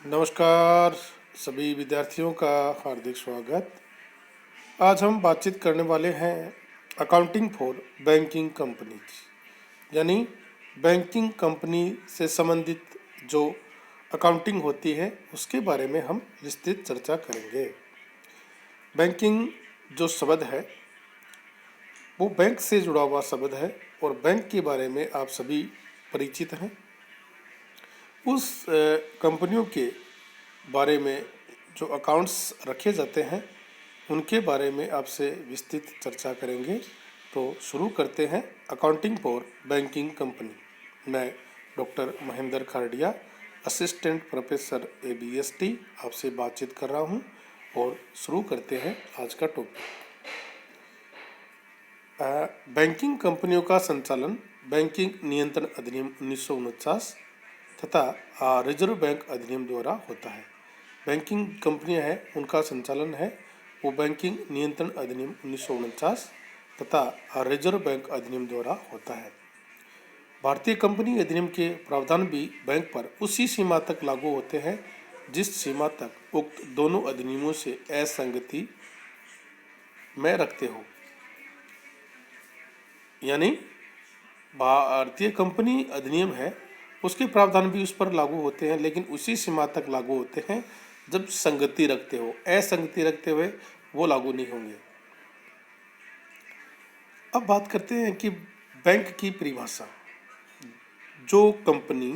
नमस्कार सभी विद्यार्थियों का हार्दिक स्वागत। आज हम बातचीत करने वाले हैं अकाउंटिंग फॉर बैंकिंग कंपनीज, यानी बैंकिंग कंपनी से संबंधित जो अकाउंटिंग होती है उसके बारे में हम विस्तृत चर्चा करेंगे। बैंकिंग जो शब्द है वो बैंक से जुड़ा हुआ शब्द है और बैंक के बारे में आप सभी परिचित हैं। उस कंपनियों के बारे में जो अकाउंट्स रखे जाते हैं उनके बारे में आपसे विस्तृत चर्चा करेंगे। तो शुरू करते हैं अकाउंटिंग फॉर बैंकिंग कंपनी। मैं doctor Mahendra Khardia, assistant professor ABST आपसे बातचीत कर रहा हूं और शुरू करते हैं आज का टॉपिक। बैंकिंग कंपनियों का संचालन बैंकिंग नियंत्रण अधिनियम 1949 तथा रिजर्व बैंक अधिनियम द्वारा होता है। बैंकिंग कंपनियां हैं उनका संचालन है वो बैंकिंग नियंत्रण अधिनियम 1949 तथा रिजर्व बैंक अधिनियम द्वारा होता है। भारतीय कंपनी अधिनियम के प्रावधान भी बैंक पर उसी सीमा तक लागू होते हैं जिस सीमा तक उक्त दोनों अधिनियमों से असंगति में रखते हो। यानी भारतीय कंपनी अधिनियम है उसके प्रावधान भी उस पर लागू होते हैं, लेकिन उसी सीमा तक लागू होते हैं जब संगति रखते हो। असंगति रखते हुए वो लागू नहीं होंगे। अब बात करते हैं कि बैंक की परिभाषा। जो कंपनी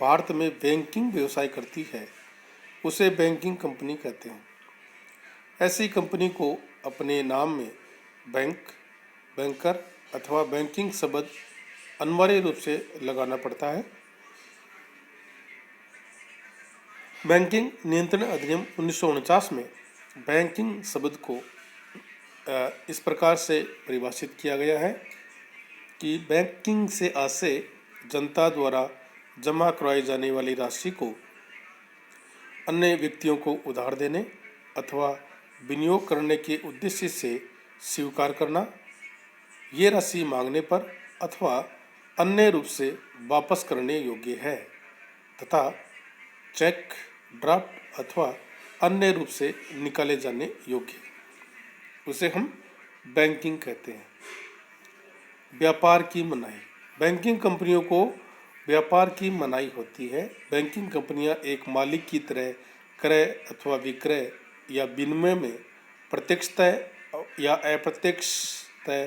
भारत में बैंकिंग व्यवसाय करती है उसे बैंकिंग कंपनी कहते हैं। ऐसी कंपनी को अपने नाम में बैंक, बैंकर अथवा बैंकिंग शब्द अनिवार्य रूप से लगाना पड़ता है। बैंकिंग नियंत्रण अधिनियम 1949 में बैंकिंग शब्द को इस प्रकार से परिभाषित किया गया है कि बैंकिंग से आशय जनता द्वारा जमा करवाई जाने वाली राशि को अन्य व्यक्तियों को उधार देने अथवा विनियोग करने के उद्देश्य से स्वीकार करना, ये राशि मांगने पर अथवा अन्य रूप से वापस करने योग्य है तथा चेक, ड्राफ्ट अथवा अन्य रूप से निकाले जाने योग्य, उसे हम बैंकिंग कहते हैं। व्यापार की मनाही। बैंकिंग कंपनियों को व्यापार की मनाही होती है। बैंकिंग कंपनियां एक मालिक की तरह क्रय अथवा विक्रय या विनिमय में प्रत्यक्षतः या अप्रत्यक्षतः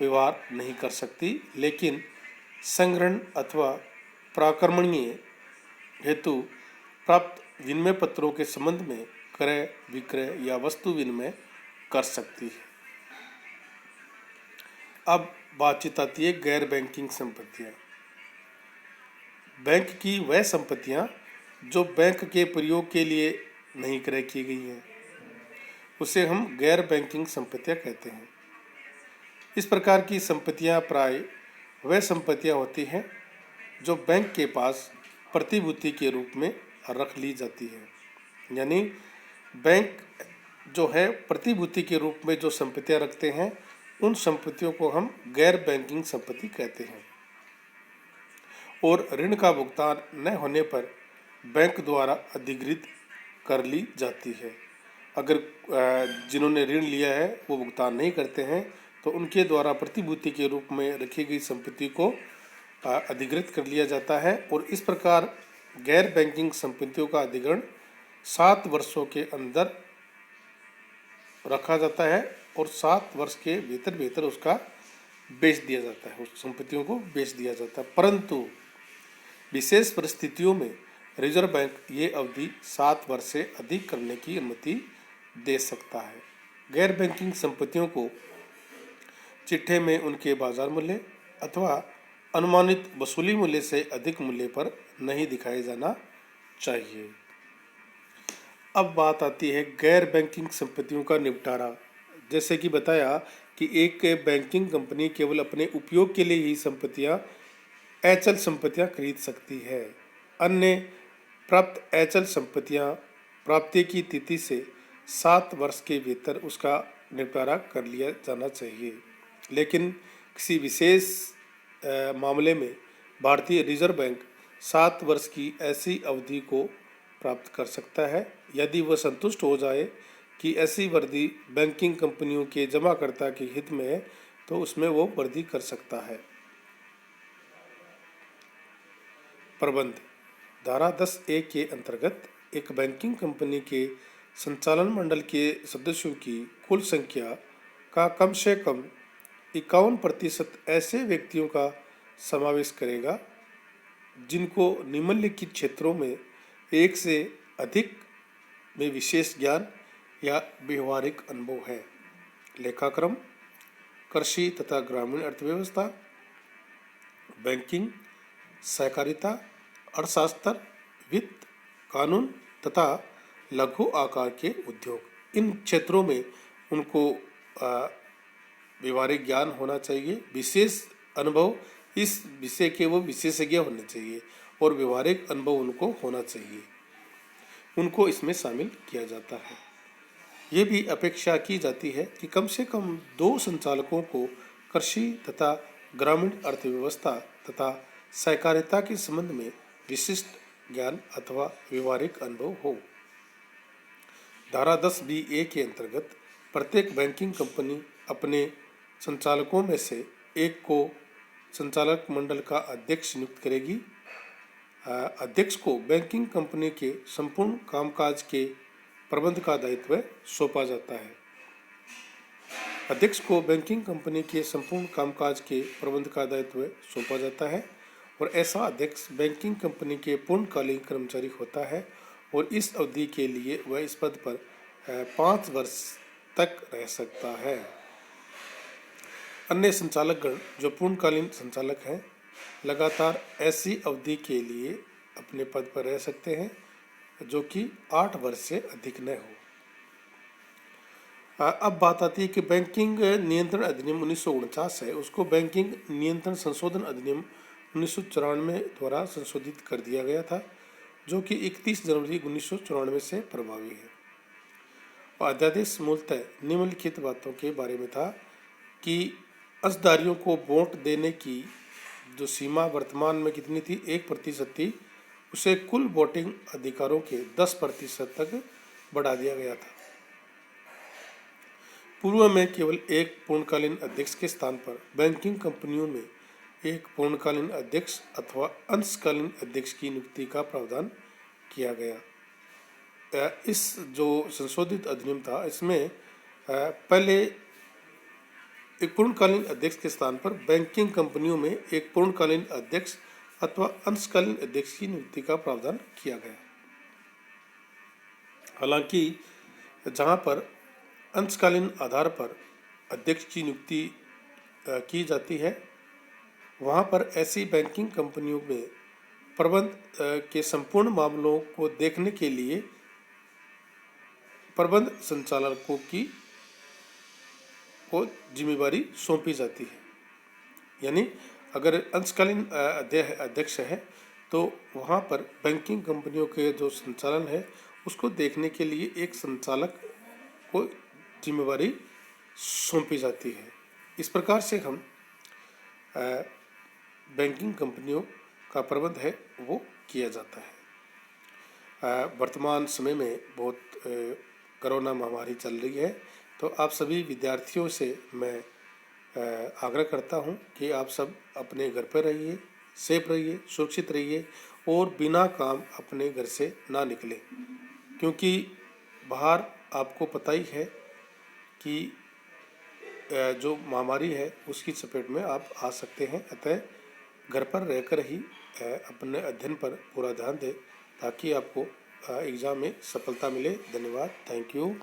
व्यवहार नहीं कर सकती, लेकिन संग्रहण अथवा प्राक्रमणीय हेतु प्राप्त विनिमय पत्रों के संबंध में क्रय विक्रय या वस्तु विनिमय कर सकती है। अब बातचीत आती है गैर बैंकिंग संपत्तियां। बैंक की वह संपत्तियां जो बैंक के प्रयोग के लिए नहीं क्रय की गई हैं उसे हम गैर बैंकिंग संपत्तियां कहते हैं। इस प्रकार की संपत्तियां प्राय वह संपत्तियां होती हैं जो बैंक के पास प्रतिभूति के रूप में रख ली जाती है। यानी बैंक जो है प्रतिभूति के रूप में जो संपत्तियां रखते हैं उन संपत्तियों को हम गैर बैंकिंग संपत्ति कहते हैं। और ऋण का भुगतान न होने पर बैंक द्वारा अधिकृत कर ली जाती है। अगर जिन्होंने ऋण लिया है वो भुगतान नहीं करते हैं तो उनके द्वारा प्रतिभूति के रूप में रखी गई संपत्ति को अधिकृत कर लिया जाता है। और इस प्रकार गैर बैंकिंग संपत्तियों का अधिग्रहण 7 वर्षों के अंदर रखा जाता है और 7 वर्ष के भीतर उसका बेच दिया जाता है, उस संपत्तियों को बेच दिया जाता है। परंतु विशेष परिस्थितियों में रिजर्व बैंक ये अवधि 7 वर्ष से अधिक करने की अनुमति दे सकता है। गैर बैंकिंग संपत्तियों को चिट्ठे में उनके बाजार मूल्य अथवा अनुमानित वसूली मूल्य से अधिक मूल्य पर नहीं दिखाया जाना चाहिए। अब बात आती है गैर बैंकिंग संपत्तियों का निपटारा। जैसे कि बताया कि एक बैंकिंग कंपनी केवल अपने उपयोग के लिए ही संपत्तियां, अचल संपत्तियां खरीद सकती है। अन्य प्राप्त अचल संपत्तियां प्राप्ति की तिथि से 7 वर्ष के भीतर उसका निपटारा कर लिया जाना चाहिए। लेकिन किसी विशेष मामले में भारतीय रिजर्व बैंक 7 वर्ष की ऐसी अवधि को प्राप्त कर सकता है यदि वह संतुष्ट हो जाए कि ऐसी वर्दी बैंकिंग कंपनियों के जमाकर्ता के हित में है, तो उसमें वो वर्दी कर सकता है। प्रबंध धारा 10A के अंतर्गत एक बैंकिंग कंपनी के संचालन मंडल के सदस्यों की कुल संख्या का कम से कम 51% ऐसे व्यक्तियों का समावेश करेगा जिनको निम्नलिखित क्षेत्रों में एक से अधिक में विशेष ज्ञान या व्यवहारिक अनुभव है: लेखाक्रम, कृषि तथा ग्रामीण अर्थव्यवस्था, बैंकिंग, सहकारिता, अर्थशास्त्र, वित्त, कानून तथा लघु आकार के उद्योग। इन क्षेत्रों में उनको व्यवहारिक ज्ञान होना चाहिए, विशेष अनुभव, इस विषय के वो विशेषज्ञ होने चाहिए और व्यवहारिक अनुभव उनको होना चाहिए, उनको इसमें शामिल किया जाता है। ये भी अपेक्षा की जाती है कि कम से कम 2 संचालकों को कृषि तथा ग्रामीण अर्थव्यवस्था तथा सहकारिता के संबंध में विशिष्ट ज्ञान अथवा व्यवहारिक अनुभव हो। धारा 10B(a) के अंतर्गत प्रत्येक बैंकिंग कंपनी अपने संचालकों में से एक को संचालक मंडल का अध्यक्ष नियुक्त करेगी। अध्यक्ष को बैंकिंग कंपनी के संपूर्ण कामकाज के प्रबंध का दायित्व सौंपा जाता है। अध्यक्ष को बैंकिंग कंपनी के संपूर्ण कामकाज के प्रबंध का दायित्व सौंपा जाता है और ऐसा अध्यक्ष बैंकिंग कंपनी के पूर्णकालीन कर्मचारी होता है और इस अवधि के लिए वह इस पद पर 5 वर्ष तक रह सकता है। अन्य संचालकगण जो पूर्णकालीन संचालक हैं लगातार ऐसी अवधि के लिए अपने पद पर रह सकते हैं जो कि 8 वर्ष से अधिक न हो। अब बात आती है कि बैंकिंग नियंत्रण अधिनियम 1949 है, उसको बैंकिंग नियंत्रण संशोधन अधिनियम 1994 द्वारा संशोधित कर दिया गया था, जो कि 31 जनवरी 1994 से प्रभावी है। और अध्यादेश मूलतः निम्नलिखित बातों के बारे में था कि अंशधारियों को वोट देने की जो सीमा वर्तमान में कितनी थी, 1% थी, उसे कुल वोटिंग अधिकारों के 10% तक बढ़ा दिया गया था। पूर्व में केवल एक पूर्णकालीन अध्यक्ष के स्थान पर बैंकिंग कंपनियों में एक पूर्णकालीन अध्यक्ष अथवा अंशकालीन अध्यक्ष की नियुक्ति का प्रावधान किया गया। इस जो संशोधित अधिनियम था इसमें पहले एक पूर्णकालीन अध्यक्ष के स्थान पर बैंकिंग कंपनियों में एक पूर्णकालीन अध्यक्ष अथवा अंशकालीन अध्यक्ष की नियुक्ति का प्रावधान किया गया। हालांकि जहां पर अंशकालीन आधार पर अध्यक्ष की नियुक्ति की जाती है, वहां पर ऐसी बैंकिंग कंपनियों में प्रबंध के संपूर्ण मामलों को देखने के लिए प्रबंध संचालकों को जिम्मेवारी सौंपी जाती है। यानी अगर अंशकालीन अध्यक्ष है तो वहाँ पर बैंकिंग कंपनियों के जो संचालन है उसको देखने के लिए एक संचालक को जिम्मेवारी सौंपी जाती है। इस प्रकार से हम बैंकिंग कंपनियों का प्रबंध है वो किया जाता है। वर्तमान समय में बहुत कोरोना महामारी चल रही है, तो आप सभी विद्यार्थियों से मैं आग्रह करता हूं कि आप सब अपने घर पर रहिए, सेफ रहिए, सुरक्षित रहिए और बिना काम अपने घर से ना निकलें, क्योंकि बाहर आपको पता ही है कि जो महामारी है उसकी चपेट में आप आ सकते हैं। अतः घर पर रहकर ही अपने अध्ययन पर पूरा ध्यान दें ताकि आपको एग्ज़ाम में सफलता मिले। धन्यवाद। Thank you.